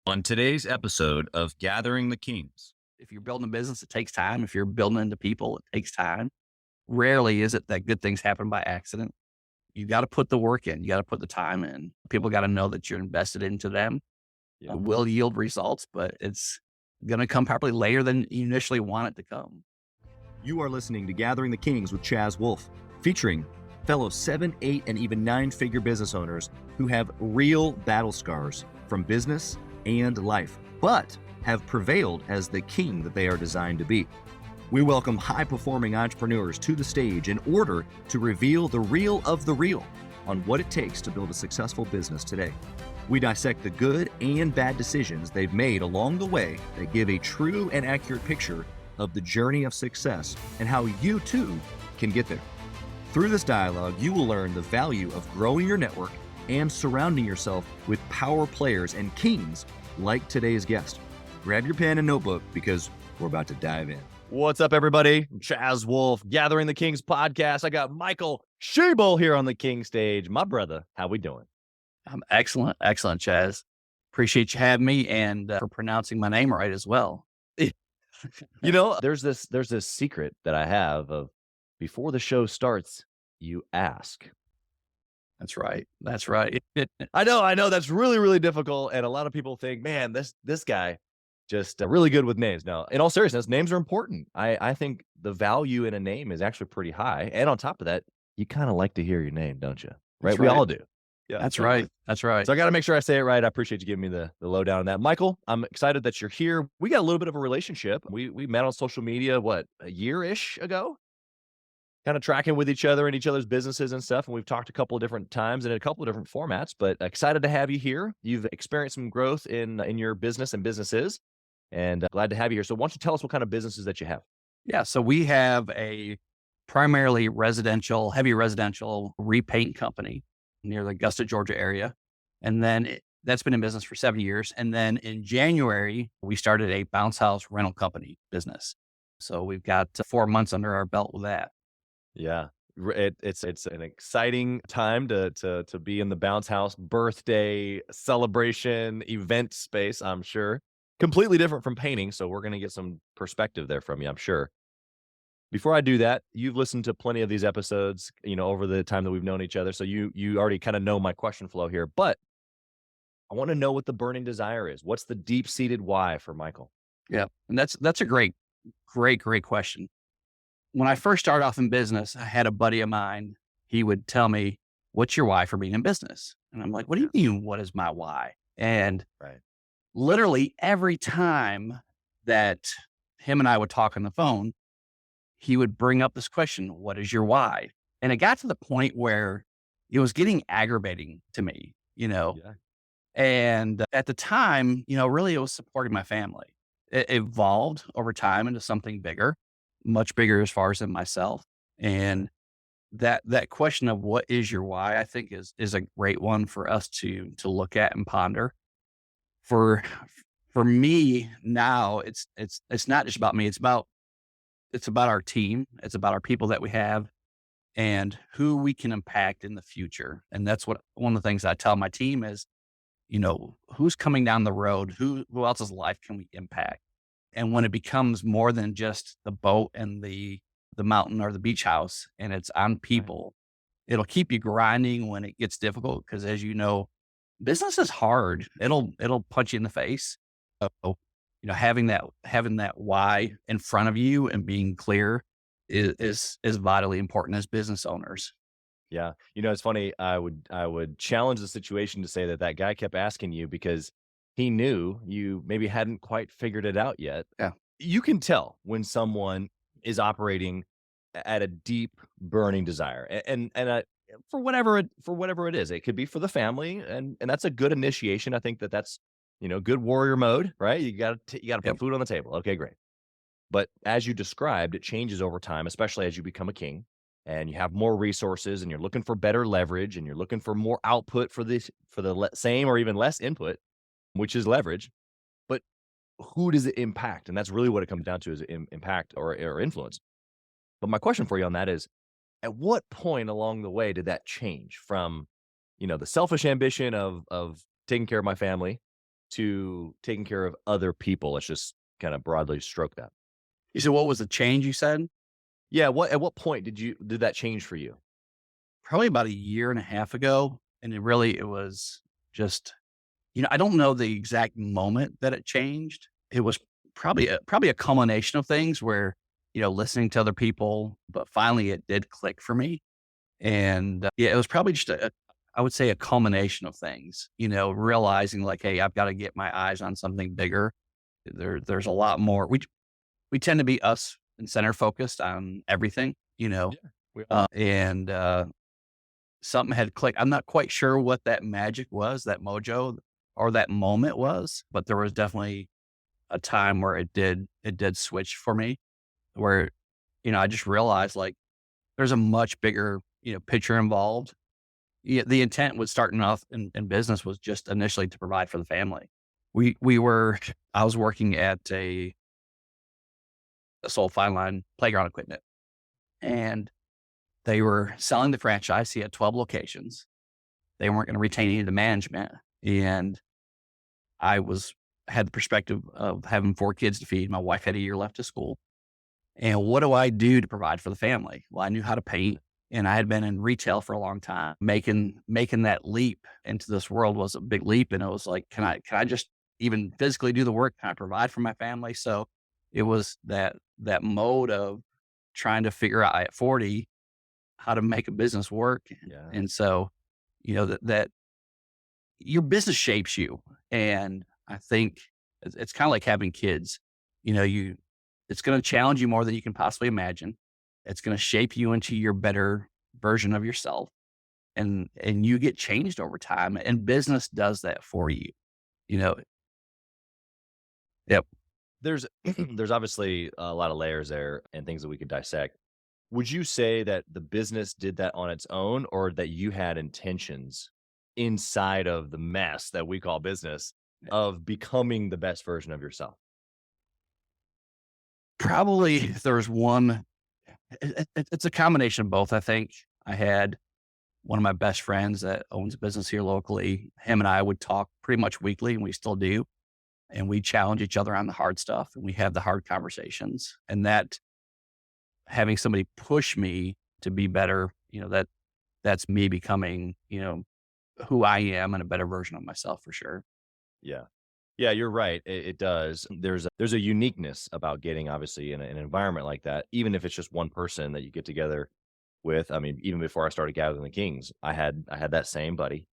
On today's episode of Gathering the Kings. If you're building a business, it takes time. If you're building into people, it takes time. Rarely is it that good things happen by accident. You got to put the work in. You got to put the time in. People got to know that you're invested into them. Yeah. It will yield results, but it's going to come probably later than you initially want it to come. You are listening to Gathering the Kings with Chaz Wolfe, featuring fellow 7, 8, and even 9-figure business owners who have real battle scars from business and life, but have prevailed as the king that they are designed to be. We welcome high-performing entrepreneurs to the stage in order to reveal the real of the real on what it takes to build a successful business today. We dissect the good and bad decisions they've made along the way that give a true and accurate picture of the journey of success and how you too can get there. Through this dialogue, you will learn the value of growing your network and surrounding yourself with power players and kings like today's guest. Grab your pen and notebook because we're about to dive in. What's up, everybody? I'm Chaz Wolfe, Gathering the Kings podcast. I got Michael Schiebel here on the King stage. My brother, how we doing? I'm excellent, Chaz. Appreciate you having me and for pronouncing my name right as well. You know, there's this secret that I have of before the show starts, you ask. That's right. That's right. I know that's really, really difficult. And a lot of people think, man, this guy just really good with names. Now, in all seriousness, names are important. I think the value in a name is actually pretty high. And on top of that, you kind of like to hear your name, don't you? Right? That's We right. all do. Yeah, That's right. That's right. So I got to make sure I say it right. I appreciate you giving me the lowdown on that. Michael, I'm excited that you're here. We got a little bit of a relationship. We met on social media, a year-ish ago? Kind of tracking with each other and each other's businesses and stuff. And we've talked a couple of different times in a couple of different formats, but excited to have you here. You've experienced some growth in your business and businesses, and glad to have you here. So why don't you tell us what kind of businesses that you have? Yeah. So we have a primarily heavy residential repaint company near the Augusta, Georgia area. And then that's been in business for 7 years. And then in January, we started a bounce house rental company business. So we've got 4 months under our belt with that. Yeah. It's an exciting time to be in the bounce house birthday celebration event space, I'm sure. Completely different from painting, so we're going to get some perspective there from you, I'm sure. Before I do that, you've listened to plenty of these episodes, over the time that we've known each other, so you already kind of know my question flow here, but I want to know what the burning desire is. What's the deep-seated why for Michael? Yeah. And that's a great question. When I first started off in business, I had a buddy of mine. He would tell me, "What's your why for being in business?" And I'm like, "What do you mean? What is my why?" And Right. literally every time that him and I would talk on the phone, he would bring up this question, "What is your why?" And it got to the point where it was getting aggravating to me, Yeah. and at the time, really it was supporting my family. It evolved over time into something bigger, much bigger as far as in myself. And that question of what is your why, I think is a great one for us to look at and ponder. For me now, it's not just about me. It's about our team. It's about our people that we have and who we can impact in the future. And that's what one of the things I tell my team is, who's coming down the road, who else's life can we impact? And when it becomes more than just the boat and the mountain or the beach house and it's on people, it'll keep you grinding when it gets difficult. Cause as you know, business is hard. It'll punch you in the face. So, having that why in front of you and being clear is vitally important as business owners. Yeah. It's funny. I would challenge the situation to say that guy kept asking you because he knew you maybe hadn't quite figured it out yet. Yeah. You can tell when someone is operating at a deep burning desire and for whatever it is. It could be for the family and that's a good initiation. I think that's, good warrior mode, right? You got to put Yep. food on the table. Okay, great. But as you described, it changes over time, especially as you become a king. And you have more resources and you're looking for better leverage and you're looking for more output for the same or even less input, which is leverage. But who does it impact? And that's really what it comes down to is impact or influence. But my question for you on that is, at what point along the way did that change from, the selfish ambition of taking care of my family to taking care of other people? Let's just kind of broadly stroke that. You said, what was the change you said? Yeah, at what point did that change for you? Probably about a year and a half ago. And it was just, I don't know the exact moment that it changed. It was probably a culmination of things where, listening to other people, but finally it did click for me. And yeah, it was probably just I would say a culmination of things, realizing like, hey, I've got to get my eyes on something bigger. There's a lot more. We tend to be us and center focused on everything, Yeah, we are. and something had clicked. I'm not quite sure what that magic was, that mojo or that moment was, but there was definitely a time where it did switch for me where, I just realized like there's a much bigger, picture involved. Yeah, the intent was starting off in business was just initially to provide for the family. I was working at a sold fine line playground equipment, and they were selling the franchise. He had 12 locations. They weren't going to retain any of the management. And I had the perspective of having 4 kids to feed. My wife had a year left of school. And what do I do to provide for the family? Well, I knew how to paint and I had been in retail for a long time. Making that leap into this world was a big leap. And it was like, can I just even physically do the work? Can I provide for my family? So it was that mode of trying to figure out at 40 how to make a business work. Yeah. And so, that your business shapes you. And I think it's kind of like having kids. It's going to challenge you more than you can possibly imagine. It's going to shape you into your better version of yourself. And you get changed over time, and business does that for you. You know, yep. There's there's obviously a lot of layers there and things that we could dissect. Would you say that the business did that on its own, or that you had intentions inside of the mess that we call business of becoming the best version of yourself? Probably there's one, it's a combination of both. I think I had one of my best friends that owns a business here locally. Him and I would talk pretty much weekly, and we still do. And we challenge each other on the hard stuff, and we have the hard conversations. And that having somebody push me to be better, that's me becoming, who I am and a better version of myself for sure. Yeah. Yeah, you're right. It does. There's a uniqueness about getting obviously in an environment like that, even if it's just one person that you get together with. I mean, even before I started Gathering the Kings, I had that same buddy,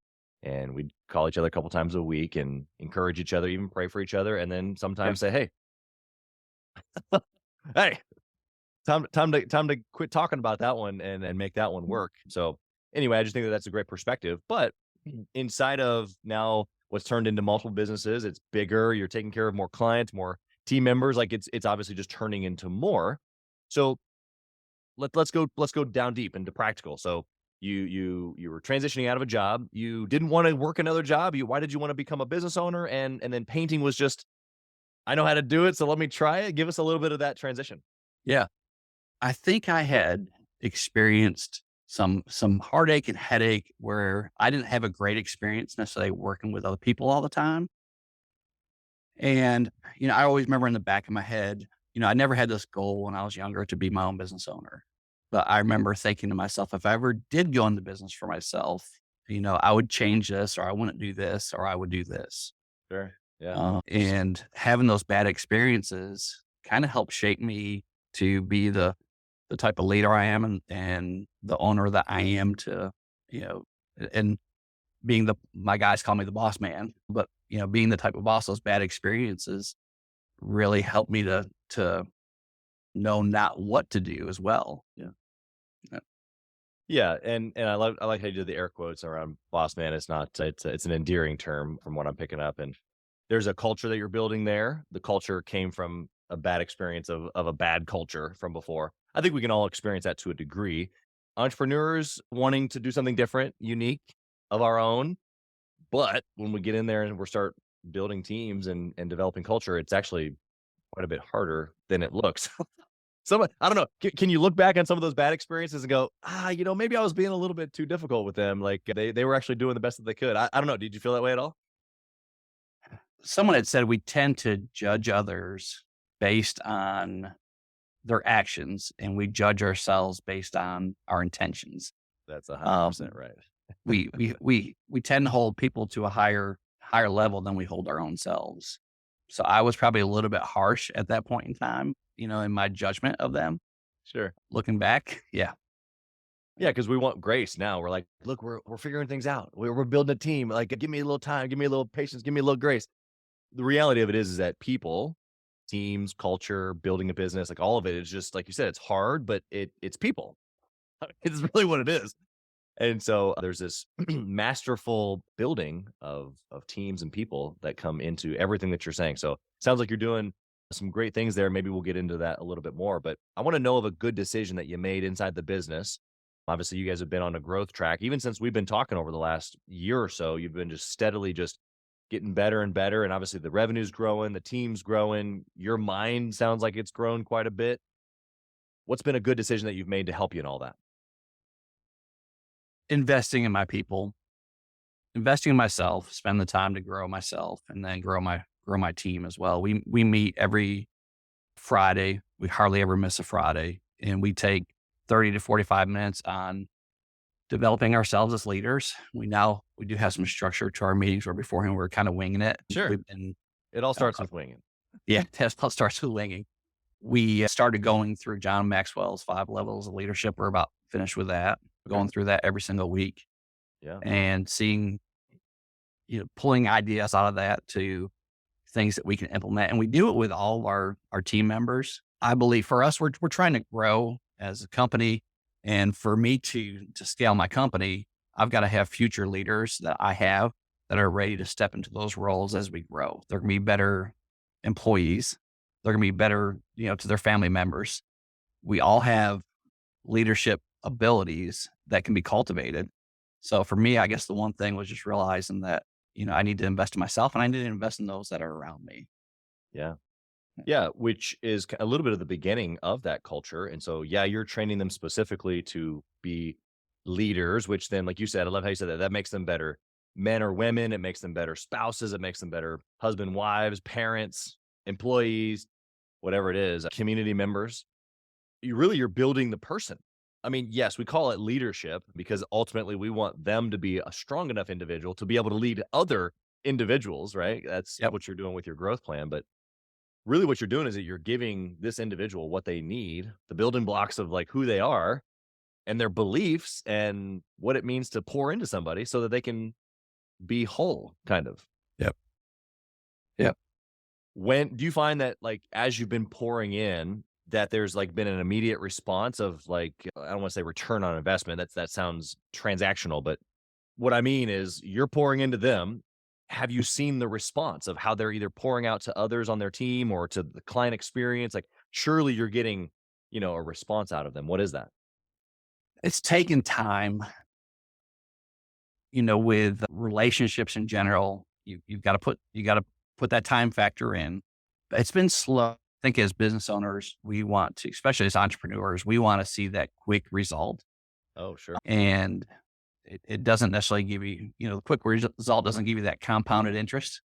and we'd call each other a couple times a week and encourage each other, even pray for each other, and then Yeah. sometimes say, "Hey, hey, time to quit talking about that one and make that one work." So anyway, I just think that that's a great perspective. But inside of now what's turned into multiple businesses, it's bigger. You're taking care of more clients, more team members. Like it's obviously just turning into more. So let's go down deep into practical. So you were transitioning out of a job. You didn't want to work another job. Why did you want to become a business owner? And then painting was just, I know how to do it, so let me try it. Give us a little bit of that transition. Yeah. I think I had experienced some heartache and headache where I didn't have a great experience necessarily working with other people all the time. And, I always remember in the back of my head, I never had this goal when I was younger to be my own business owner. But I remember thinking to myself, if I ever did go into business for myself, I would change this, or I wouldn't do this, or I would do this. Sure. Yeah. And having those bad experiences kind of helped shape me to be the type of leader I am, and the owner that I am to, you know, and being my guys call me the boss man, but being the type of boss, those bad experiences really helped me to know not what to do as well. Yeah. Yeah. Yeah, and I like how you did the air quotes around boss man. It's not it's an endearing term from what I'm picking up, and there's a culture that you're building there. The culture came from a bad experience of a bad culture from before. I think we can all experience that to a degree. Entrepreneurs wanting to do something different, unique, of our own, but when we get in there and we start building teams and developing culture, it's actually quite a bit harder than it looks. I don't know. Can you look back on some of those bad experiences and go, maybe I was being a little bit too difficult with them. Like they were actually doing the best that they could. I don't know. Did you feel that way at all? someone had said we tend to judge others based on their actions, and we judge ourselves based on our intentions. That's 100% Um, right. we tend to hold people to a higher level than we hold our own selves. So I was probably a little bit harsh at that point in time, in my judgment of them. Sure. Looking back, yeah, Yeah, because we want grace now. We're like, look, we're figuring things out. We're building a team. Like, give me a little time, give me a little patience, give me a little grace. The reality of it is that people, teams, culture, building a business, like all of it is just like you said, it's hard, but it's people. It's really what it is. And so there's this masterful building of teams and people that come into everything that you're saying. So sounds like you're doing some great things there. Maybe we'll get into that a little bit more, but I want to know of a good decision that you made inside the business. Obviously, you guys have been on a growth track. Even since we've been talking over the last year or so, you've been just steadily just getting better and better. And obviously the revenue's growing, the team's growing. Your mind sounds like it's grown quite a bit. What's been a good decision that you've made to help you in all that? investing in my people, investing in myself, spend the time to grow myself, and then grow my team as well. We meet every Friday. We hardly ever miss a Friday, and we take 30 to 45 minutes on developing ourselves as leaders. We do have some structure to our meetings where beforehand we were kind of winging it. Sure. We've been, It all starts uh, with winging. yeah, test starts with winging. We started going through John Maxwell's 5 levels of leadership. We're about finished with that. We're going through that every single week Yeah. and seeing, pulling ideas out of that to things that we can implement. And we do it with all of our team members. I believe for us, we're trying to grow as a company. And for me to scale my company, I've got to have future leaders that I have that are ready to step into those roles as we grow. They're going to be better employees. They're going to be better, to their family members. We all have leadership abilities that can be cultivated. So for me, I guess the one thing was just realizing that, I need to invest in myself and I need to invest in those that are around me. Yeah. Yeah. Which is a little bit of the beginning of that culture. And so, yeah, you're training them specifically to be leaders, which then, like you said, I love how you said that, that makes them better men or women. It makes them better spouses. It makes them better husband, wives, parents, employees, whatever it is, community members. You're building the person. I mean, yes, we call it leadership because ultimately we want them to be a strong enough individual to be able to lead other individuals, right? That's Yep. what you're doing with your growth plan. But really what you're doing is that you're giving this individual what they need, the building blocks of like who they are and their beliefs and what it means to pour into somebody so that they can be whole, kind of. Yep. Yep. When do you find that, like, as you've been pouring in, that there's like been an immediate response of like, I don't want to say return on investment. That sounds transactional, but what I mean is you're pouring into them. Have you seen the response of how they're either pouring out to others on their team or to the client experience? Like, surely you're getting, a response out of them. What is that? It's taken time, with relationships in general. You got to put that time factor in. But it's been slow. I think as business owners, we want to, especially as entrepreneurs, we want to see that quick result. Oh, sure. And it doesn't necessarily give you, the quick result doesn't give you that compounded interest.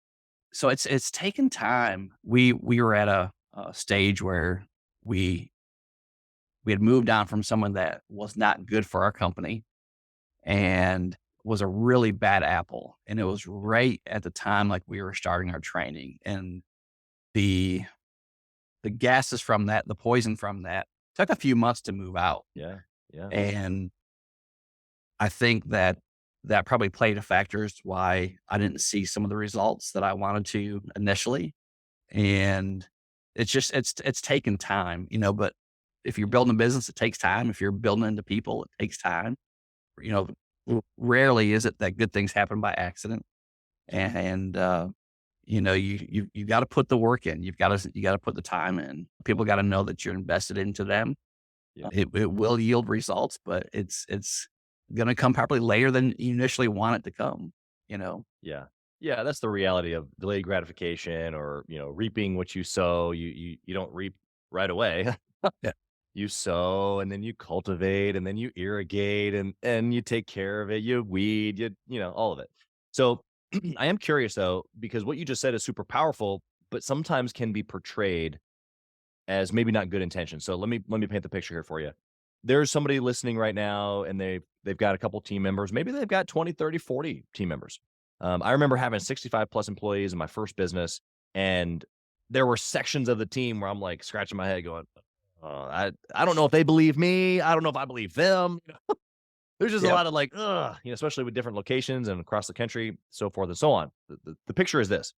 So it's taken time. We were at a stage where we had moved on from someone that was not good for our company and was a really bad apple. And it was right at the time like we were starting our training. And the gases from that, the poison from that took a few months to move out. Yeah. Yeah. And I think that probably played a factor as to why I didn't see some of the results that I wanted to initially. And it's taken time, but if you're building a business, it takes time. If you're building into people, it takes time. You know, Rarely is it that good things happen by accident. And you got to put the work in. You got to put the time in. People got to know that you're invested into them. Yeah. It will yield results, but it's going to come probably later than you initially want it to come. Yeah. Yeah, that's the reality of delayed gratification or, reaping what you sow. You don't reap right away. Yeah. You sow and then you cultivate and then you irrigate and you take care of it. You weed, all of it. So I am curious though, because what you just said is super powerful, but sometimes can be portrayed as maybe not good intention. So let me paint the picture here for you. There's somebody listening right now and they've got a couple team members. Maybe they've got 20, 30, 40 team members. I remember having 65 plus employees in my first business, and there were sections of the team where I'm like scratching my head going, I don't know if they believe me. I don't know if I believe them. There's just a Yep. lot of like, ugh, especially with different locations and across the country, so forth and so on. The picture is this.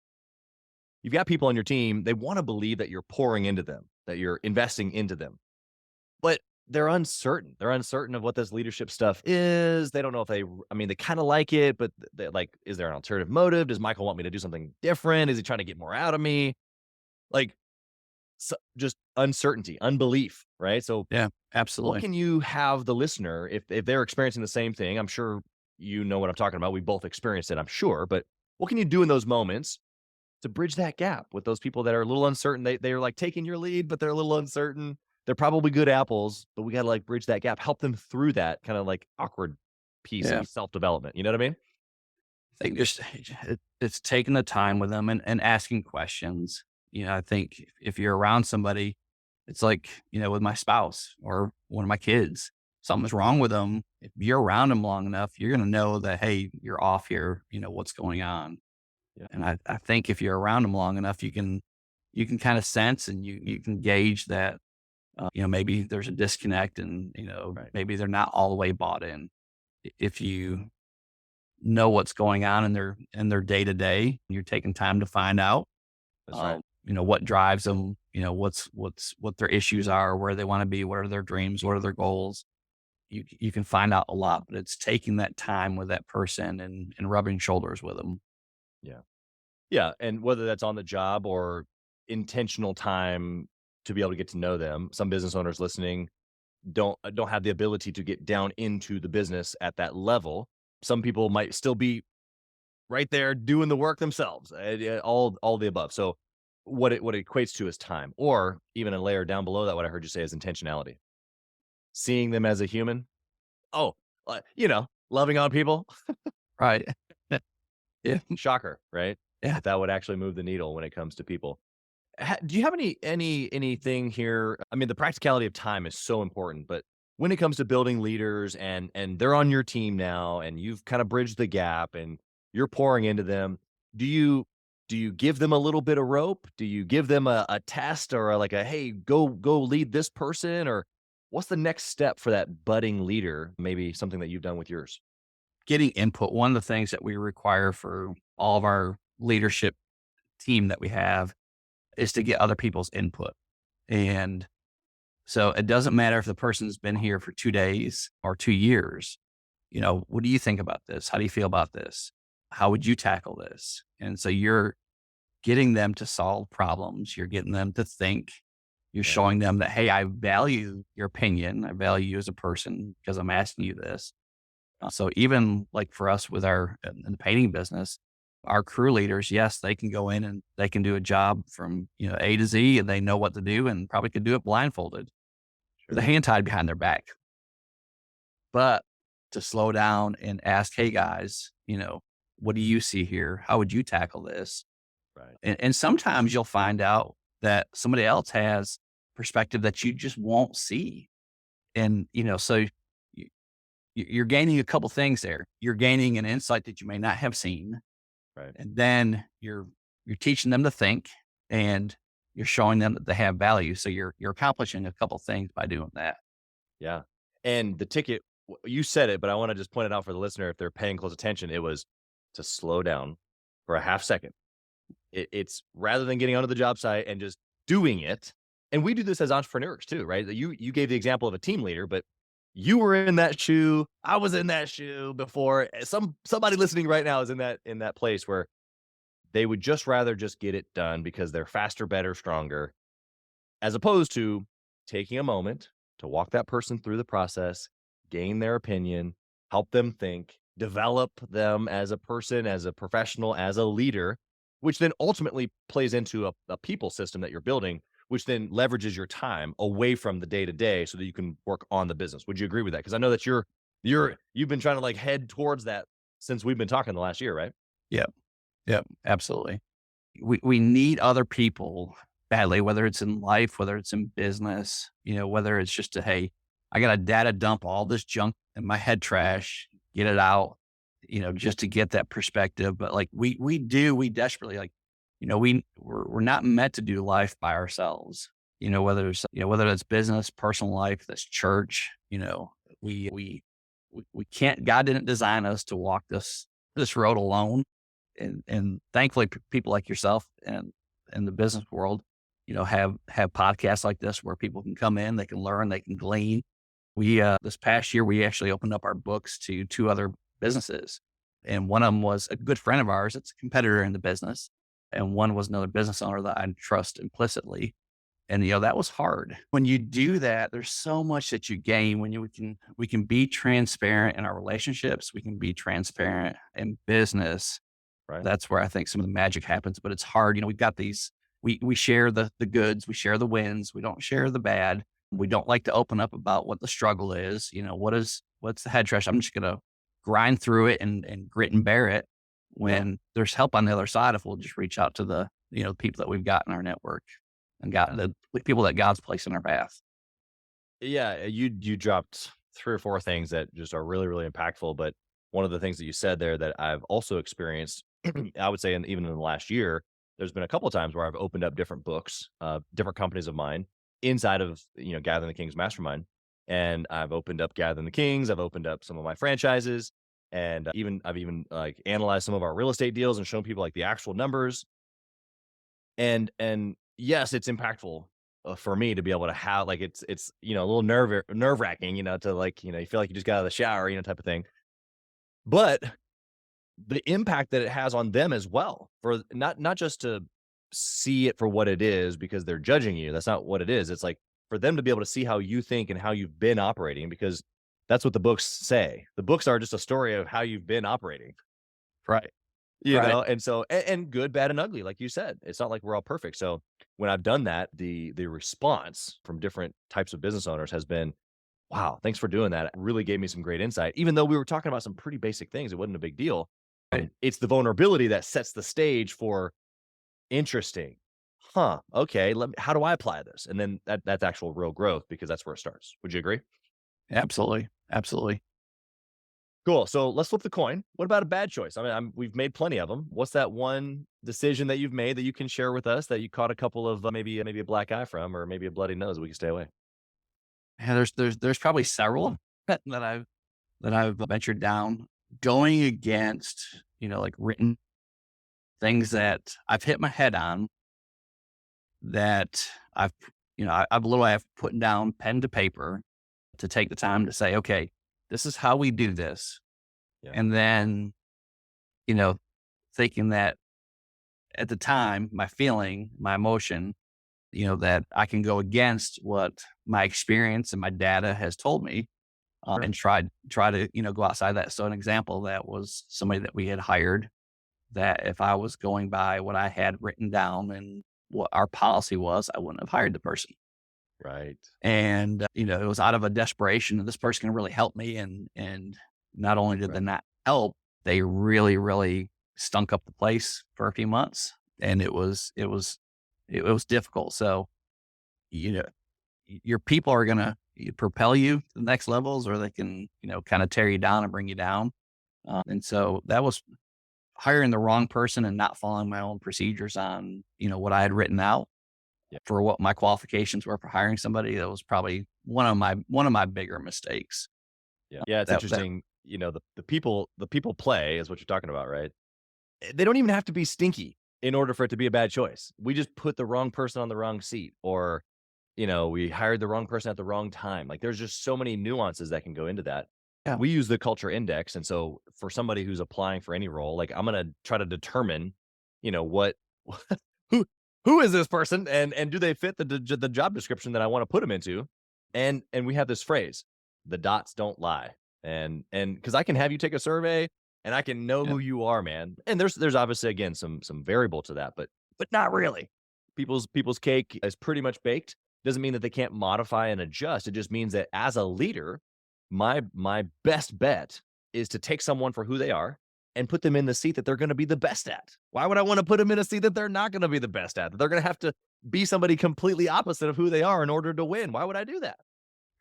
You've got people on your team, they want to believe that you're pouring into them, that you're investing into them, but they're uncertain. They're uncertain of what this leadership stuff is. They don't know if they kind of like it, but they like, is there an alternative motive? Does Michael want me to do something different? Is he trying to get more out of me? Like, just uncertainty, unbelief, right? So Yeah, what absolutely. can you have the listener, if they're experiencing the same thing? I'm sure you know what I'm talking about. We both experienced it, I'm sure. But what can you do in those moments to bridge that gap with those people that are a little uncertain? They're like taking your lead, but they're a little uncertain. They're probably good apples, but we got to like bridge that gap, help them through that kind of like awkward piece Yeah. of self development. You know what I mean? I think just it's taking the time with them and asking questions. I think if you're around somebody, it's like, with my spouse or one of my kids, something's wrong with them. If you're around them long enough, you're going to know that, hey, you're off here, what's going on. Yeah. And I think if you're around them long enough, you can kind of sense and you can gauge that, maybe there's a disconnect and, Right. maybe they're not all the way bought in. If you know what's going on in their day to day. You're taking time to find out, That's right. what drives them, what their issues are, where they want to be, what are their dreams, what are their goals. You can find out a lot, but it's taking that time with that person and rubbing shoulders with them. Yeah. Yeah. And whether that's on the job or intentional time to be able to get to know them, some business owners listening don't have the ability to get down into the business at that level. Some people might still be right there doing the work themselves. Yeah, all the above. So what it equates to is time, or even a layer down below that. What I heard you say is intentionality. Seeing them as a human. Oh, loving on people. Right. Yeah. Shocker, right? Yeah. That would actually move the needle when it comes to people. Do you have anything here? I mean, the practicality of time is so important, but when it comes to building leaders and they're on your team now and you've kind of bridged the gap and you're pouring into them, do you give them a little bit of rope? Do you give them a test or like a hey, go lead this person? Or what's the next step for that budding leader? Maybe something that you've done with yours. Getting input. One of the things that we require for all of our leadership team that we have is to get other people's input. And so it doesn't matter if the person's been here for 2 days or 2 years. What do you think about this? How do you feel about this? How would you tackle this? And so you're getting them to solve problems. You're getting them to think. You're Yeah. showing them that, hey, I value your opinion. I value you as a person because I'm asking you this. So even like for us with in the painting business, our crew leaders, yes, they can go in and they can do a job from, A to Z and they know what to do and probably could do it blindfolded with a hand tied behind their back. But to slow down and ask, hey guys, what do you see here? How would you tackle this? Right. And sometimes you'll find out that somebody else has perspective that you just won't see. And, so you're gaining a couple things there. You're gaining an insight that you may not have seen. Right. And then you're teaching them to think and you're showing them that they have value. So you're accomplishing a couple things by doing that. Yeah. And the ticket, you said it, but I want to just point it out for the listener if they're paying close attention. It was to slow down for a half second. It's rather than getting onto the job site and just doing it. And we do this as entrepreneurs too, right? You gave the example of a team leader, but you were in that shoe. I was in that shoe before. Somebody listening right now is in that place where they would just rather just get it done because they're faster, better, stronger, as opposed to taking a moment to walk that person through the process, gain their opinion, help them think, develop them as a person, as a professional, as a leader, which then ultimately plays into a people system that you're building, which then leverages your time away from the day to day so that you can work on the business. Would you agree with that? Because I know that you've been trying to like head towards that since we've been talking the last year, right? Yeah. Yep, absolutely. We need other people badly, whether it's in life, whether it's in business, whether it's just hey, I got to data dump all this junk in my head trash, get it out, just to get that perspective. But like we desperately like, we're not meant to do life by ourselves. Whether it's business, personal life, that's church, we we we can't. God didn't design us to walk this road alone, and thankfully people like yourself and in the business world, have podcasts like this where people can come in, they can learn, they can glean. We this past year we actually opened up our books to two other businesses, and one of them was a good friend of ours. It's a competitor in the business, and one was another business owner that I trust implicitly. And that was hard. When you do that, there's so much that you gain when we can be transparent in our relationships. We can be transparent in business. Right. That's where I think some of the magic happens. But it's hard. We've got these. We share the goods. We share the wins. We don't share the bad. We don't like to open up about what the struggle is. What's the head trash? I'm just gonna grind through it and grit and bear it. When there's help on the other side, if we'll just reach out to the people that we've got in our network and got the people that God's placed in our path. Yeah, you dropped 3 or 4 things that just are really, really impactful. But one of the things that you said there that I've also experienced, I would say, even in the last year, there's been a couple of times where I've opened up different books, different companies of mine inside of Gathering the Kings Mastermind, and I've opened up Gathering the Kings. I've opened up some of my franchises, and I've even like analyzed some of our real estate deals and shown people like the actual numbers. And yes, it's impactful for me to be able to have like it's a little nerve wracking, to like you feel like you just got out of the shower, type of thing. But the impact that it has on them as well, for not just to see it for what it is because they're judging you. That's not what it is. It's like for them to be able to see how you think and how you've been operating, because that's what the books say. The books are just a story of how you've been operating. Right. And so, and good, bad, and ugly, like you said, it's not like we're all perfect. So when I've done that, the response from different types of business owners has been, wow, thanks for doing that. It really gave me some great insight. Even though we were talking about some pretty basic things, it wasn't a big deal. Right. It's the vulnerability that sets the stage for interesting. Huh. Okay. How do I apply this? And then that's actual real growth, because that's where it starts. Would you agree? Absolutely. Absolutely. Cool. So let's flip the coin. What about a bad choice? I mean, we've made plenty of them. What's that one decision that you've made that you can share with us that you caught a couple of maybe a black eye from, or maybe a bloody nose? We can stay away. Yeah, there's probably several that I've ventured down going against, like written things that I've hit my head on, that I've literally put down pen to paper to take the time to say, okay, this is how we do this. Yeah. And then, thinking that at the time, my feeling, my emotion, that I can go against what my experience and my data has told me, and try to, go outside that. So an example that was somebody that we had hired, that if I was going by what I had written down and what our policy was, I wouldn't have hired the person. Right. And, it was out of a desperation that this person can really help me. And not only did they not help, they really, really stunk up the place for a few months. And it was difficult. So, your people are going to propel you to the next levels, or they can, kind of tear you down and bring you down. And so that was hiring the wrong person and not following my own procedures on, what I had written out for what my qualifications were for hiring somebody. That was probably one of my bigger mistakes. Yeah. It's interesting. The people play is what you're talking about, right? They don't even have to be stinky in order for it to be a bad choice. We just put the wrong person on the wrong seat, or, we hired the wrong person at the wrong time. Like there's just so many nuances that can go into that. Yeah. We use the culture index. And so for somebody who's applying for any role, like I'm going to try to determine, what, who is this person, and do they fit the job description that I want to put them into? And we have this phrase, the dots don't lie. And cause I can have you take a survey and I can know who you are, man. And there's obviously, again, some variable to that, but not really. People's cake is pretty much baked. Doesn't mean that they can't modify and adjust. It just means that as a leader, my best bet is to take someone for who they are and put them in the seat that they're going to be the best at? Why would I want to put them in a seat that they're not going to be the best at? That they're going to have to be somebody completely opposite of who they are in order to win. Why would I do that?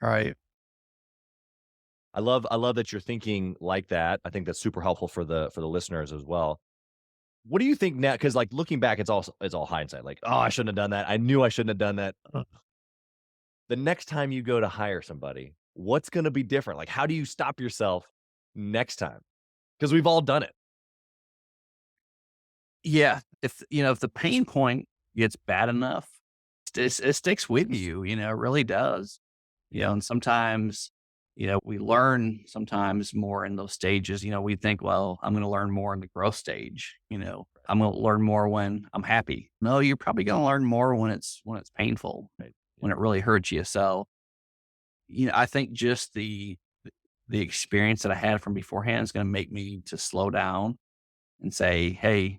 Right. I love that you're thinking like that. I think that's super helpful for the listeners as well. What do you think now? Because like looking back, it's all hindsight. Like, oh, I shouldn't have done that. I knew I shouldn't have done that. Ugh. The next time you go to hire somebody, what's going to be different? Like, how do you stop yourself next time? Because we've all done it. Yeah. If the pain point gets bad enough, it sticks with you, it really does. And sometimes, we learn sometimes more in those stages. We think, well, I'm going to learn more in the growth stage. I'm going to learn more when I'm happy. No, you're probably going to learn more when it's painful, Right. when it really hurts you. So, I think just the experience that I had from beforehand is going to make me to slow down and say, hey,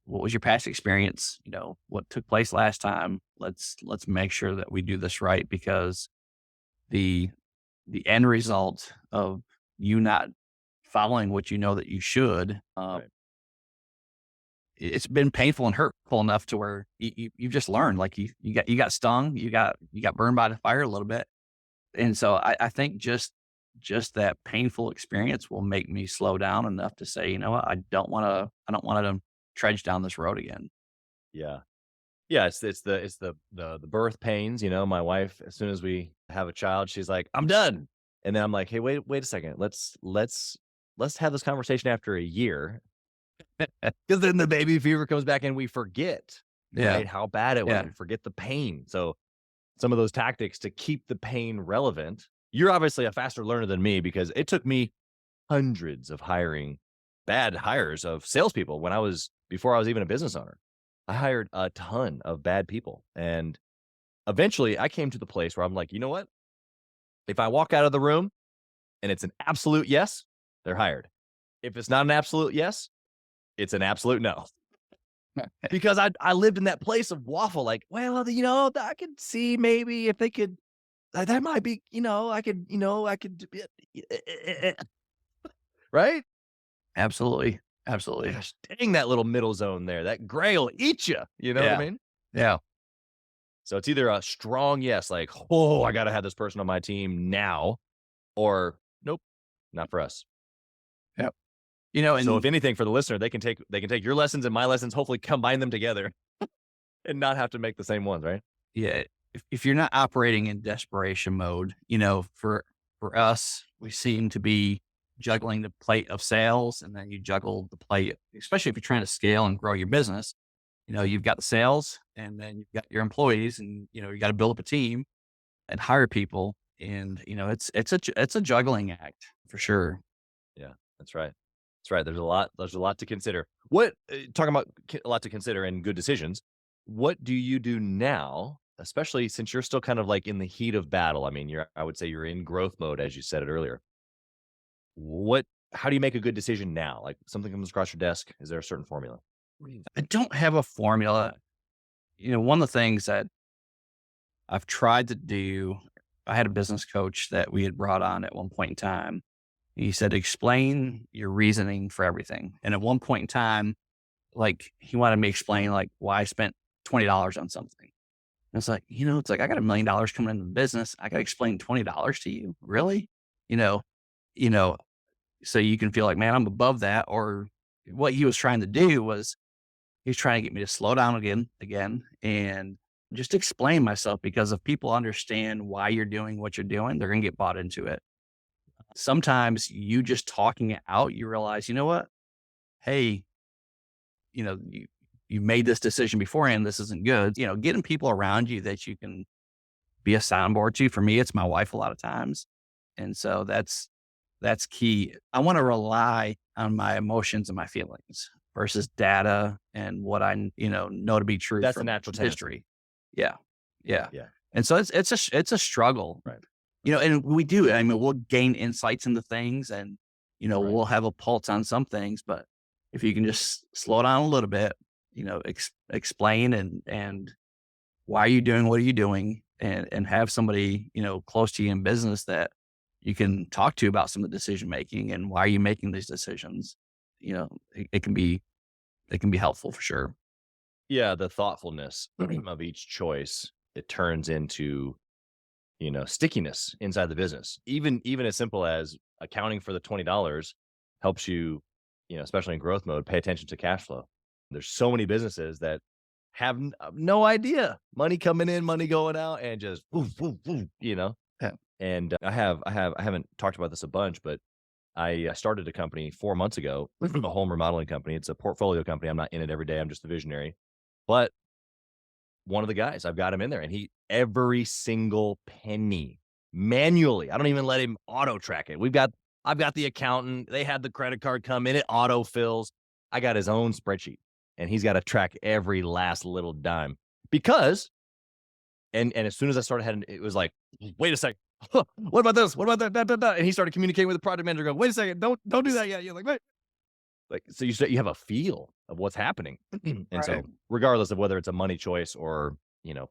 what was your past experience? What took place last time? Let's make sure that we do this right, because the end result of you not following what you know that you should, Right. it's been painful and hurtful enough to where you've just learned, like you got stung, you got burned by the fire a little bit. And so I think just that painful experience will make me slow down enough to say, you know what, I don't want to trudge down this road again. Yeah. Yeah. It's the birth pains. My wife, as soon as we have a child, she's like, I'm done. And then I'm like, hey, wait a second. Let's have this conversation after a year. Because then the baby fever comes back and we forget, Yeah. right, how bad it was. Yeah. We forget the pain. So some of those tactics to keep the pain relevant. You're obviously a faster learner than me, because it took me hundreds of bad hires of salespeople before I was even a business owner. I hired a ton of bad people. And eventually I came to the place where I'm like, you know what? If I walk out of the room and it's an absolute yes, they're hired. If it's not an absolute yes, it's an absolute no. Because I lived in that place of waffle, like, well, I could see maybe if they could, that might be, I could, right? Absolutely. Absolutely. Gosh, dang, that little middle zone there, that gray will eat you. You know what I mean? Yeah. So it's either a strong yes, like, oh, I got to have this person on my team now, or nope, not for us. Yep. And So if anything, for the listener, they can take your lessons and my lessons, hopefully combine them together and not have to make the same ones, right? yeah, if you're not operating in desperation mode, for us, we seem to be juggling the plate of sales, and then you juggle the plate, especially if you're trying to scale and grow your business. You've got the sales, and then you've got your employees, and you got to build up a team and hire people. And it's a juggling act for sure. Yeah, that's right. That's right. There's a lot to consider. What talking about a lot to consider and good decisions. What do you do now, especially since you're still kind of like in the heat of battle? I mean, I would say you're in growth mode, as you said it earlier. How do you make a good decision now? Like something comes across your desk. Is there a certain formula? I don't have a formula. One of the things that I've tried to do, I had a business coach that we had brought on at one point in time. He said, explain your reasoning for everything. And at one point in time, like he wanted me to explain like why I spent $20 on something. And it's like, I got $1 million coming into the business. I got to explain $20 to you. Really? You know, so you can feel like, man, I'm above that. Or what he was trying to do was he was trying to get me to slow down again, and just explain myself, because if people understand why you're doing what you're doing, they're going to get bought into it. Sometimes you just talking it out, you realize, you know what? Hey, you made this decision beforehand. This isn't good. Getting people around you that you can be a soundboard to. For me, it's my wife a lot of times. And so that's key. I want to rely on my emotions and my feelings versus data and what I, know to be true. That's from a natural history. Yeah. Yeah. Yeah. And so it's a struggle. Right. And we do, I mean, we'll gain insights into things, and, Right. we'll have a pulse on some things, but if you can just slow down a little bit, explain and why are you doing what are you doing, and have somebody, close to you in business that you can talk to about some of the decision making and why are you making these decisions. It can be helpful for sure. Yeah, the thoughtfulness of each choice, it turns into, stickiness inside the business. Even as simple as accounting for the $20 helps you, especially in growth mode, pay attention to cash flow. There's so many businesses that have no idea, money coming in, money going out, and just woof, woof, woof, Yeah. And I haven't talked about this a bunch, but I started a company 4 months ago, a home remodeling company. It's a portfolio company. I'm not in it every day. I'm just a visionary. But one of the guys, I've got him in there, and every single penny manually. I don't even let him auto track it. I've got the accountant. They had the credit card come in. It auto fills. I got his own spreadsheet, and he's got to track every last little dime because, and as soon as I started heading, it was like, wait a second. What about this? What about that? Da, da, da. And he started communicating with the project manager going, wait a second. Don't do that yet. You're like, wait. So you have a feel of what's happening. And Right. so regardless of whether it's a money choice or,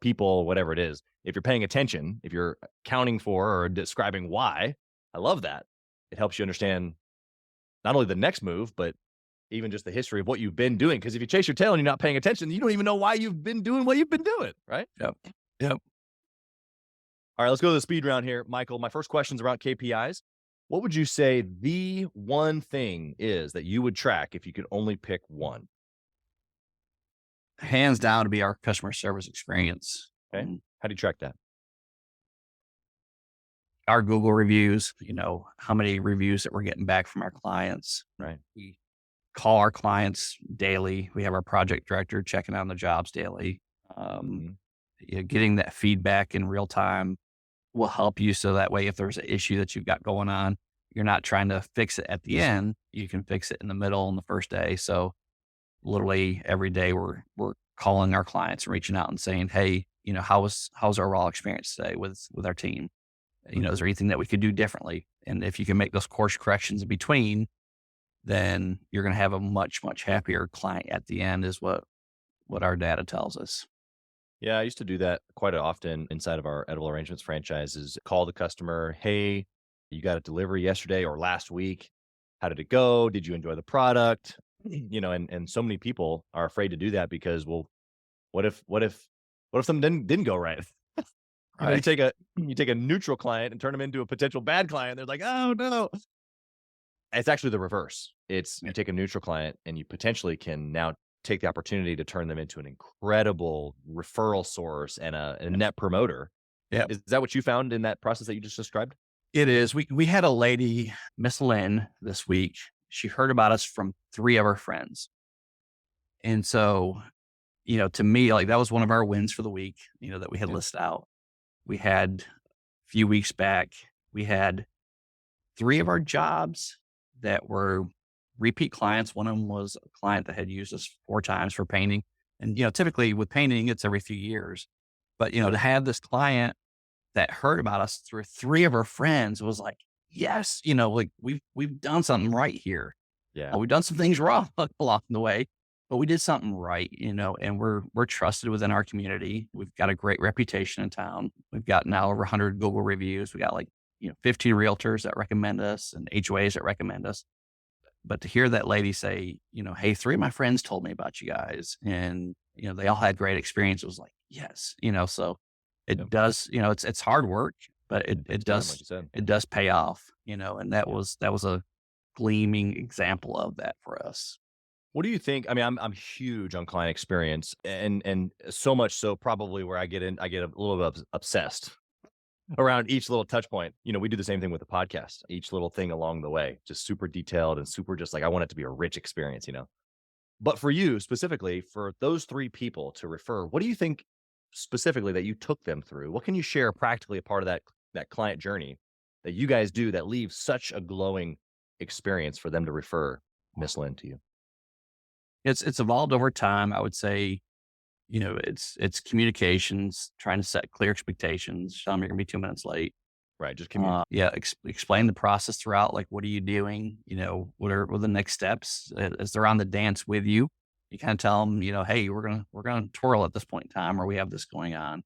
people, whatever it is, if you're paying attention, if you're accounting for or describing why, I love that. It helps you understand not only the next move, but even just the history of what you've been doing. Because if you chase your tail and you're not paying attention, you don't even know why you've been doing what you've been doing, right? Yep. All right, let's go to the speed round here. Michael, my first question's around KPIs. What would you say the one thing is that you would track if you could only pick one? Hands down to be our customer service experience. Okay. How do you track that? Our Google reviews, how many reviews that we're getting back from our clients. Right. We call our clients daily. We have our project director checking on the jobs daily. Getting that feedback in real time will help you. So that way, if there's an issue that you've got going on, you're not trying to fix it at the end. You can fix it in the middle and the first day. So literally every day we're calling our clients and reaching out and saying, hey, how's our overall experience today with our team? Is there anything that we could do differently? And if you can make those course corrections in between, then you're going to have a much, much happier client at the end is what our data tells us. Yeah, I used to do that quite often inside of our Edible Arrangements franchises. Call the customer, hey, you got a delivery yesterday or last week. How did it go? Did you enjoy the product? And so many people are afraid to do that because, well, what if something didn't go right? You take a neutral client and turn them into a potential bad client. They're like, oh no. It's actually the reverse. It's you take a neutral client and you potentially can now take the opportunity to turn them into an incredible referral source and a net promoter. Yeah. Is that what you found in that process that you just described? It is. We had a lady, Miss Lynn, this week. She heard about us from 3 of her friends. And so, to me, like that was one of our wins for the week, that we had listed out. We had a few weeks back, we had 3 of our jobs that were repeat clients. One of them was a client that had used us 4 times for painting. And, typically with painting, it's every few years. But, to have this client that heard about us through 3 of her friends was like, yes, like we've done something right here. Yeah. We've done some things wrong along the way, but we did something right, and we're trusted within our community. We've got a great reputation in town. We've got now over 100 Google reviews. We got 15 realtors that recommend us and HOAs that recommend us. But to hear that lady say, hey, 3 of my friends told me about you guys and, they all had great experience. It was like, yes, so it does, it's hard work, but it does pay off, and that was a gleaming example of that for us. What do you think? I mean, I'm huge on client experience and so much so probably where I get a little bit obsessed around each little touch point. We do the same thing with the podcast, each little thing along the way, just super detailed and super just like, I want it to be a rich experience, But for you specifically, for those 3 people to refer, what do you think specifically that you took them through? What can you share practically a part of that client journey that you guys do that leaves such a glowing experience for them to refer Miss Lynn to you? It's evolved over time. I would say, it's communications, trying to set clear expectations. Tell them you're going to be 2 minutes late. Right. Just communicate. Explain the process throughout. Like, what are you doing? What are the next steps as they're on the dance with you? You kind of tell them, hey, we're going to twirl at this point in time, or we have this going on.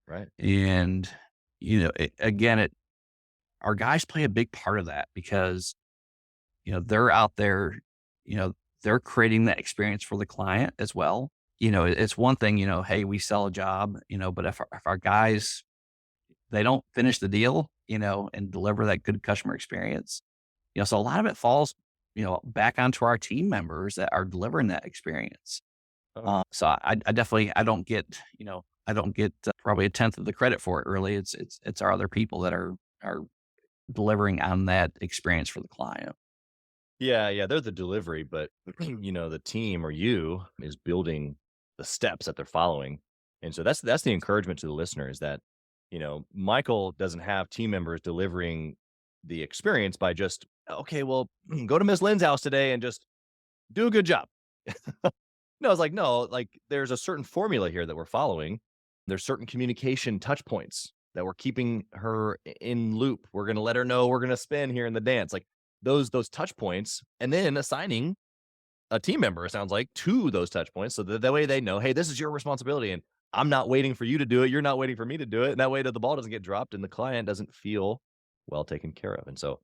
Right. And, our guys play a big part of that because, they're out there, they're creating that experience for the client as well. It's one thing, hey, we sell a job, but if our guys, they don't finish the deal, and deliver that good customer experience, so a lot of it falls, back onto our team members that are delivering that experience. Oh, So I definitely, I don't get probably a tenth of the credit for it. Really, it's our other people that are delivering on that experience for the client. yeah, yeah. They're the delivery, but the team or you is building the steps that they're following. And so that's the encouragement to the listener is that, Michael doesn't have team members delivering the experience by just, okay, well, go to Miss Lynn's house today and just do a good job. No, it's like, no, like there's a certain formula here that we're following. There's certain communication touch points that we're keeping her in loop. We're going to let her know we're going to spin here in the dance. Like those touch points, and then assigning a team member, it sounds like, to those touch points. So that way they know, hey, this is your responsibility. And I'm not waiting for you to do it. You're not waiting for me to do it. And that way the ball doesn't get dropped and the client doesn't feel well taken care of. And so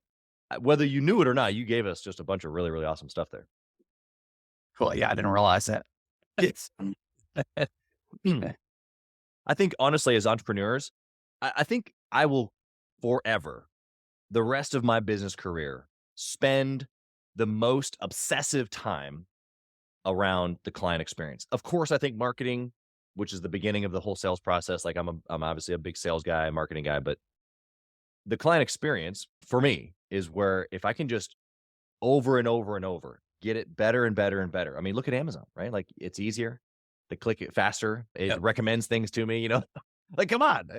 whether you knew it or not, you gave us just a bunch of really, really awesome stuff there. Cool. Yeah, I didn't realize that. Yes. I think honestly, as entrepreneurs, I think I will forever, the rest of my business career, spend the most obsessive time around the client experience. Of course, I think marketing, which is the beginning of the whole sales process, like I'm obviously a big sales guy, marketing guy, but the client experience for me is where if I can just over and over and over get it better and better and better. I mean, look at Amazon, right? Like it's easier. They click it faster. It Yep. recommends things to me, like come on.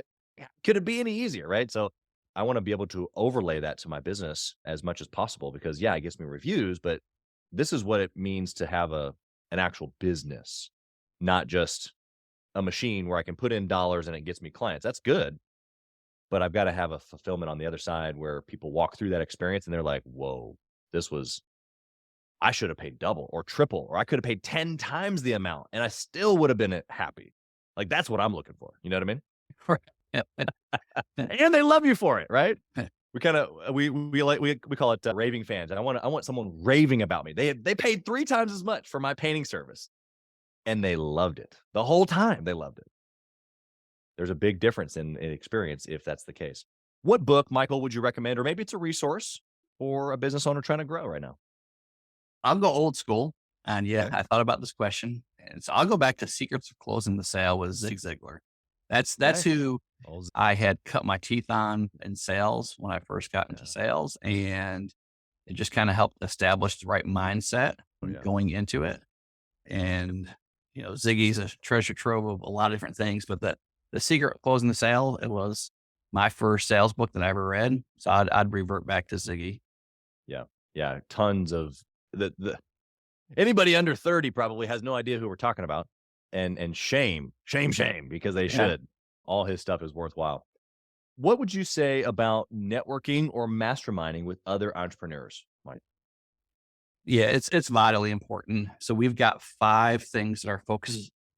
Could it be any easier, right? So I want to be able to overlay that to my business as much as possible because yeah, it gets me reviews, but this is what it means to have an actual business, not just a machine where I can put in dollars and it gets me clients. That's good. But I've got to have a fulfillment on the other side where people walk through that experience and they're like, whoa, this was, I should have paid double or triple, or I could have paid 10 times the amount and I still would have been happy. Like that's what I'm looking for. You know what I mean? Right. Yep. And they love you for it, right? We kind of we call it raving fans, and I want someone raving about me. They paid 3 times as much for my painting service, and they loved it the whole time. They loved it. There's a big difference in experience if that's the case. What book, Michael, would you recommend, or maybe it's a resource for a business owner trying to grow right now? I'll go old school. And yeah, Okay. I thought about this question. And so I'll go back to Secrets of Closing the Sale with Zig Ziglar. That's Okay. who Oh, I had cut my teeth on in sales when I first got into yeah. sales. And it just kind of helped establish the right mindset Oh, yeah. going into it. And, Ziggy's a treasure trove of a lot of different things, but the Secret of Closing the Sale, it was my first sales book that I ever read. So I'd revert back to Ziggy. Yeah. Yeah. Tons of the anybody under 30 probably has no idea who we're talking about. And shame, because they Yeah. should. All his stuff is worthwhile. What would you say about networking or masterminding with other entrepreneurs, Mike? Yeah, it's vitally important. So we've got 5 things that are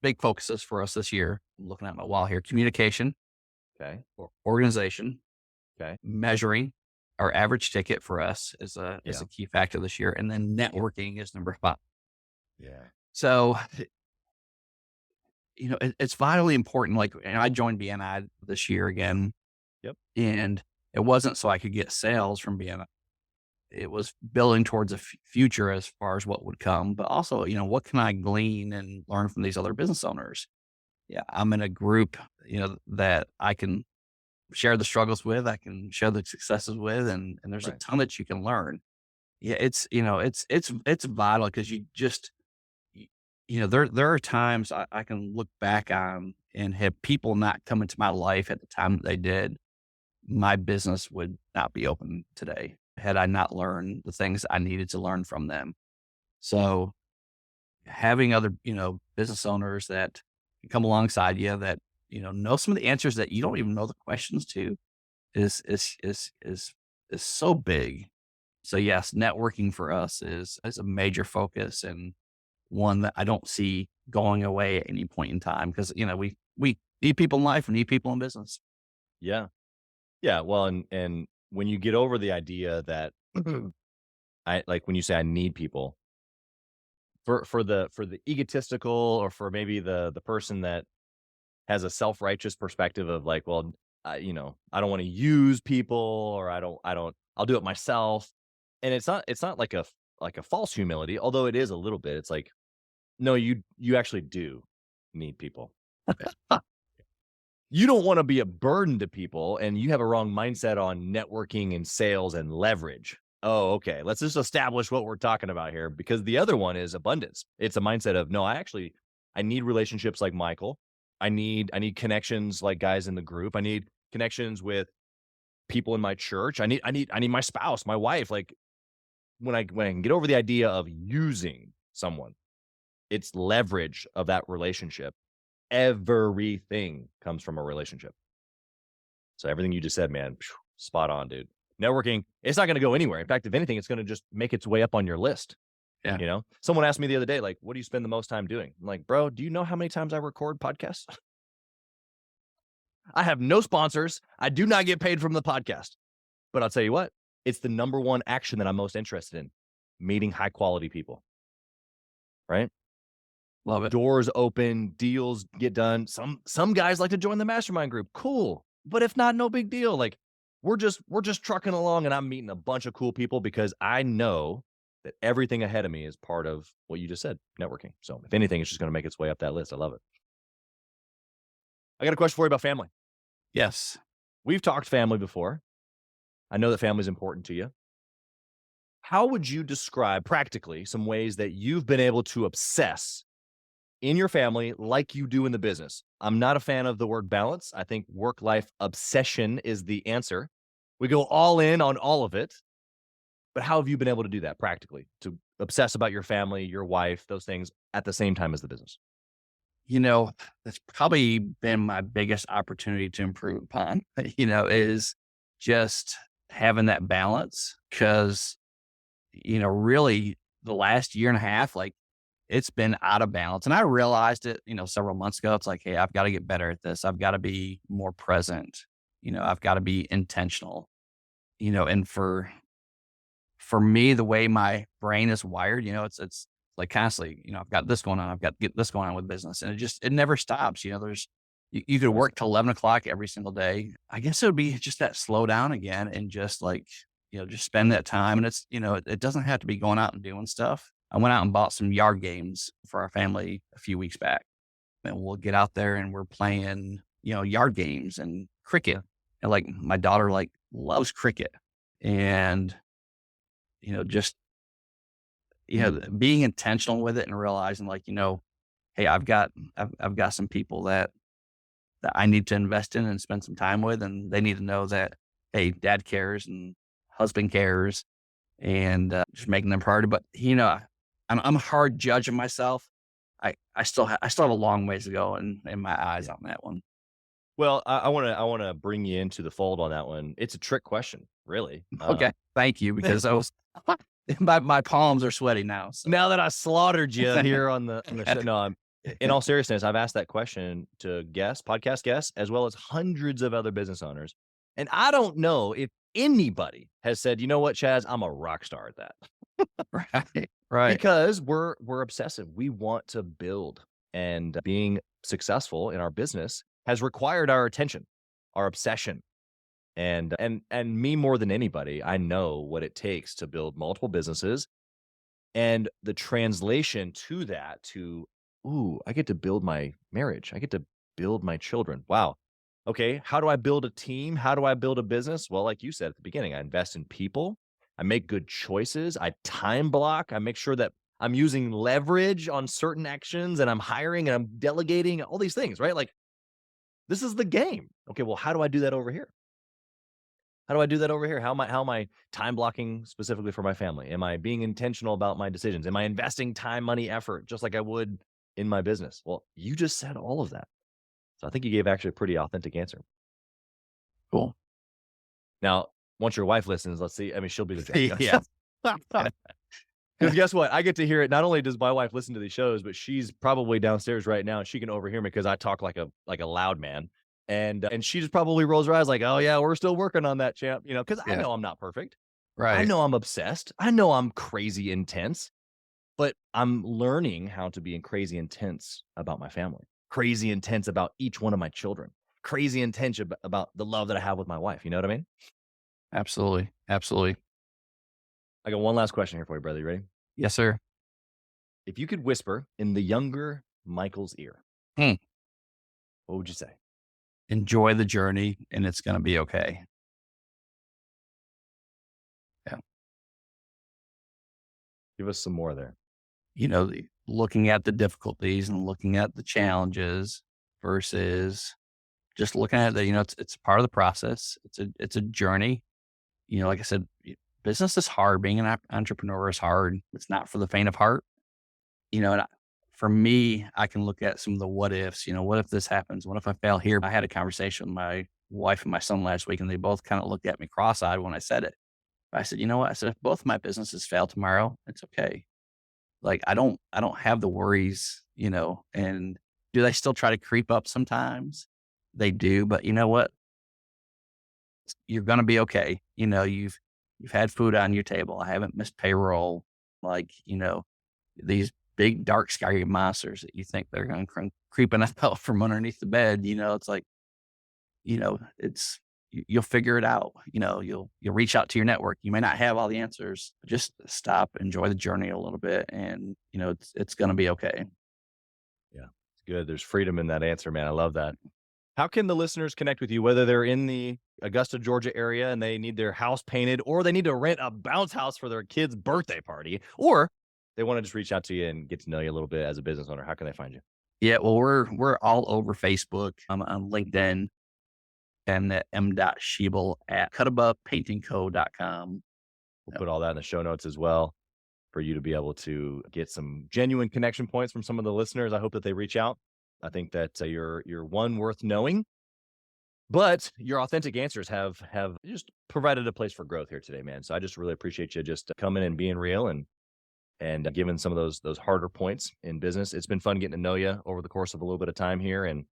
big focuses for us this year. I'm looking at my wall here: communication, Okay. organization, Okay. measuring. Our average ticket for us is Yeah. a key factor this year, and then networking is number 5. Yeah. So it's vitally important. Like, and I joined BNI this year again, Yep. and it wasn't so I could get sales from BNI. It was building towards a future as far as what would come, but also, what can I glean and learn from these other business owners? Yeah, I'm in a group, that I can share the struggles with, I can share the successes with, and there's a Right. ton that you can learn. Yeah, it's vital because you just, there are times I can look back on and have people not come into my life at the time that they did, my business would not be open today had I not learned the things I needed to learn from them. So having other, business owners that come alongside you that, know some of the answers that you don't even know the questions to is so big. So yes, networking for us is a major focus and one that I don't see going away at any point in time because, we need people in life, we need people in business. Yeah. Yeah. Well, and when you get over the idea that I like when you say I need people for the egotistical, or for maybe the person that has a self-righteous perspective of like, well, I don't want to use people, or I'll do it myself. And it's not like a false humility, although it is a little bit. It's like, no, you actually do need people. You don't want to be a burden to people, and you have a wrong mindset on networking and sales and leverage. Oh, okay. Let's just establish what we're talking about here, because the other one is abundance. It's a mindset of, no, I need relationships like Michael. I need connections like guys in the group. I need connections with people in my church. I need my spouse, my wife. Like when I can get over the idea of using someone, it's leverage of that relationship. Everything comes from a relationship. So everything you just said, man, spot on, dude. Networking, it's not going to go anywhere. In fact, if anything, it's going to just make its way up on your list. Yeah. Someone asked me the other day, like, what do you spend the most time doing? I'm like, bro, do you know how many times I record podcasts? I have no sponsors. I do not get paid from the podcast. But I'll tell you what, it's the number one action that I'm most interested in: meeting high quality people. Right? Love it. Doors open, deals get done. Some guys like to join the mastermind group. Cool. But if not, no big deal. Like we're just trucking along, and I'm meeting a bunch of cool people because I know that everything ahead of me is part of what you just said, networking. So if anything, it's just going to make its way up that list. I love it. I got a question for you about family. Yes. We've talked family before. I know that family is important to you. How would you describe practically some ways that you've been able to obsess in your family like you do in the business? I'm not a fan of the word balance. I think work-life obsession is the answer. We go all in on all of it. But how have you been able to do that practically, to obsess about your family, your wife, those things at the same time as the business? That's probably been my biggest opportunity to improve upon, is just having that balance. Because, really the last year and a half, like it's been out of balance. And I realized it, several months ago. It's like, hey, I've got to get better at this. I've got to be more present. I've got to be intentional, and for me, the way my brain is wired, it's like constantly, I've got this going on. I've got to get this going on with business. And it never stops. You could work till 11 o'clock every single day. I guess it would be just that slow down again and just like, just spend that time. And it's, it doesn't have to be going out and doing stuff. I went out and bought some yard games for our family a few weeks back, and we'll get out there and we're playing, yard games and cricket. And like my daughter loves cricket, and, just, being intentional with it and realizing like, hey, I've got some people that I need to invest in and spend some time with, and they need to know that, hey, dad cares and husband cares, and just making them priority. But I'm a hard judge of myself. I still have a long ways to go in my eyes on that one. Well, I want to bring you into the fold on that one. It's a trick question, really. Okay, thank you, because I was my palms are sweaty now. So. Now that I slaughtered you here on the show, no, in all seriousness, I've asked that question to podcast guests, as well as hundreds of other business owners, and I don't know if anybody has said, you know what, Chaz, I'm a rock star at that. Right. Because we're obsessive. We want to build, and being successful in our business has required our attention, our obsession. And me more than anybody, I know what it takes to build multiple businesses, and the translation to that I get to build my marriage. I get to build my children. Wow. Okay. How do I build a team? How do I build a business? Well, like you said at the beginning, I invest in people. I make good choices. I time block. I make sure that I'm using leverage on certain actions, and I'm hiring and I'm delegating, all these things, right? Like this is the game. Okay. Well, how do I do that over here? How do I do that over here? How am I time blocking specifically for my family? Am I being intentional about my decisions? Am I investing time, money, effort, just like I would in my business? Well, you just said all of that. So I think you gave actually a pretty authentic answer. Cool. Now, once your wife listens, let's see. I mean, she'll be the judge. Yeah. Because guess what? I get to hear it. Not only does my wife listen to these shows, but she's probably downstairs right now, and she can overhear me because I talk like a loud man. And she just probably rolls her eyes like, oh yeah, we're still working on that, champ. Because I Yeah. know I'm not perfect. I Right. know I'm obsessed. I know I'm crazy intense, but I'm learning how to be crazy intense about my family, crazy intense about each one of my children, crazy intense about the love that I have with my wife. You know what I mean? Absolutely. Absolutely. I got one last question here for you, brother. You ready? Yes, sir. If you could whisper in the younger Michael's ear, Hmm. what would you say? Enjoy the journey and it's going to be okay. Yeah. Give us some more there. Looking at the difficulties and looking at the challenges versus just looking at it's part of the process. It's a journey. Like I said, business is hard. Being an entrepreneur is hard. It's not for the faint of heart. For me, I can look at some of the what ifs. What if this happens? What if I fail here? I had a conversation with my wife and my son last week, and they both kind of looked at me cross-eyed when I said it. I said, you know what? I said, if both my businesses fail tomorrow, it's okay. Like I don't have the worries, and do they still try to creep up sometimes? They do, but you know what? You're gonna be okay. You've had food on your table. I haven't missed payroll. Like, these big dark scary monsters that you think they're gonna creeping out from underneath the bed, it's like, you'll figure it out. You'll reach out to your network. You may not have all the answers, but just stop, enjoy the journey a little bit, and it's gonna be okay. Yeah, it's good. There's freedom in that answer, man. I love that. How can the listeners connect with you, whether they're in the Augusta, Georgia area and they need their house painted, or they need to rent a bounce house for their kid's birthday party, or they want to just reach out to you and get to know you a little bit as a business owner? How can they find you? Yeah, well, we're all over Facebook. I'm on LinkedIn and at m.schiebel at cutabovepaintingco.com. We'll put all that in the show notes as well for you to be able to get some genuine connection points from some of the listeners. I hope that they reach out. I think that you're one worth knowing, but your authentic answers have just provided a place for growth here today, man. So I just really appreciate you just coming and being real and giving some of those harder points in business. It's been fun getting to know you over the course of a little bit of time here and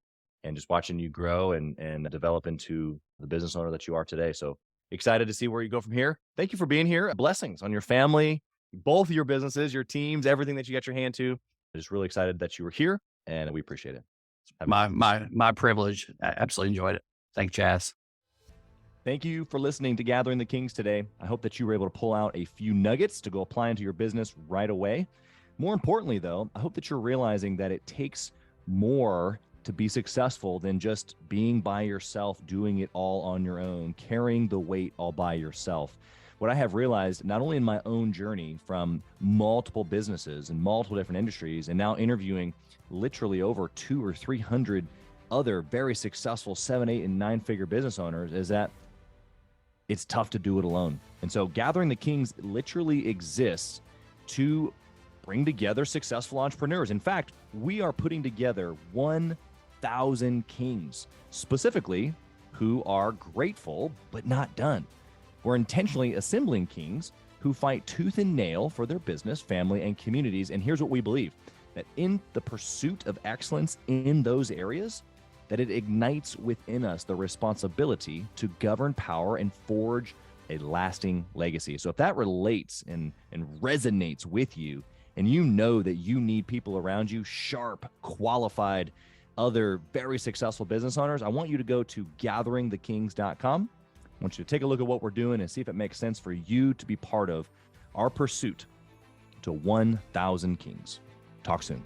just watching you grow and develop into the business owner that you are today. So excited to see where you go from here. Thank you for being here. Blessings on your family, both of your businesses, your teams, everything that you got your hand to. I'm just really excited that you were here, and we appreciate it. My privilege. I absolutely enjoyed it. Thank you, Chaz. Thank you for listening to Gathering the Kings today. I hope that you were able to pull out a few nuggets to go apply into your business right away. More importantly, though, I hope that you're realizing that it takes more to be successful than just being by yourself, doing it all on your own, carrying the weight all by yourself. What I have realized, not only in my own journey from multiple businesses and multiple different industries, and now interviewing literally over 200 or 300 other very successful 7, 8, and 9-figure business owners, is that it's tough to do it alone. And so Gathering the Kings literally exists to bring together successful entrepreneurs. In fact, we are putting together 1,000 kings, specifically who are grateful but not done. We're intentionally assembling kings who fight tooth and nail for their business, family, and communities. And here's what we believe, that in the pursuit of excellence in those areas, that it ignites within us the responsibility to govern power and forge a lasting legacy. So if that relates and resonates with you, and you know that you need people around you, sharp, qualified, other very successful business owners, I want you to go to gatheringthekings.com. I want you to take a look at what we're doing and see if it makes sense for you to be part of our pursuit to 1,000 kings. Talk soon.